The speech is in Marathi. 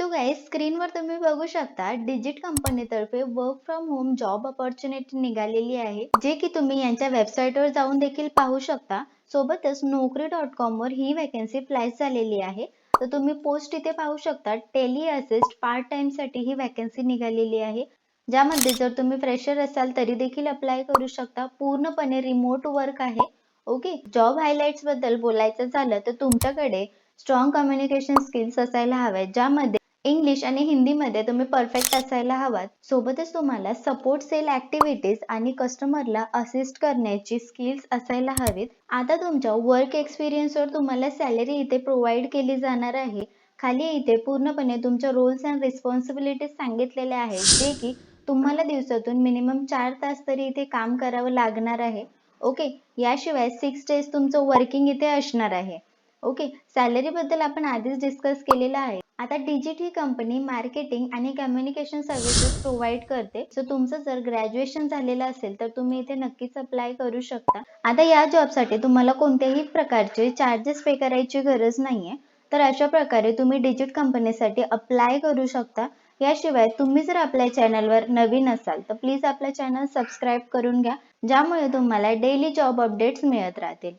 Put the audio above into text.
सो गाइस, स्क्रीनवर तुम्ही बघू शकता डिजिट कंपनीतर्फे work from home job opportunity निघालेली आहे, जे की तुम्ही यांच्या वेबसाईटवर जाऊन देखील पाहू शकता. सोबतच Naukri.com वर ही वॅकन्सी फ्लॅश झालेली आहे. तर तुम्ही पोस्ट इथे पाहू शकता. टेली असिस्ट पार्ट टाइम साठी ही वॅकन्सी निघालेली आहे, ज्यामध्ये जर तुम्ही फ्रेशर असाल तरी देखील अप्लाय करू शकता. पूर्णपणे रिमोट वर्क आहे. ओके, जॉब हायलाइट्स बद्दल बोलायचं झालं तर तुमच्याकडे स्ट्रॉंग कम्युनिकेशन स्किल्स असायला हव्यात, ज्यामध्ये इंग्लिश आणि हिंदीमध्ये तुम्ही परफेक्ट असायला हवात. सोबतच तुम्हाला सपोर्ट सेल ऍक्टिव्हिटीज आणि कस्टमरला असिस्ट करण्याची स्किल्स असायला हवीत. आता तुमच्या वर्क एक्सपिरियन्सवर तुम्हाला सॅलरी इथे प्रोव्हाइड केली जाणार आहे. खाली इथे पूर्णपणे तुमच्या रोल्स अँड रिस्पॉन्सिबिलिटीज सांगितलेल्या आहेत, जे की तुम्हाला दिवसातून मिनिमम 4 तास तरी इथे काम करावं लागणार आहे. ओके, याशिवाय 6 डेज तुमचं वर्किंग इथे असणार आहे. ओके, सॅलरी बद्दल आपण आधीच डिस्कस केलेलं आहे. आता डिजिट ही कंपनी मार्केटिंग आणि कम्युनिकेशन सर्व्हिसेस प्रोव्हाइड करते. सो तुमचं जर ग्रॅज्युएशन झालेलं असेल तर तुम्ही इथे नक्कीच अप्लाय करू शकता. आता या जॉबसाठी तुम्हाला कोणत्याही प्रकारचे चार्जेस पे करायची गरज नाहीये. तर अशा प्रकारे तुम्ही डिजिट कंपनीसाठी अप्लाय करू शकता. याशिवाय तुम्ही जर आपल्या चॅनलवर नवीन असाल तर प्लीज आपल्या चॅनल सबस्क्राईब करून घ्या, ज्यामुळे तुम्हाला डेली जॉब अपडेट्स मिळत राहतील.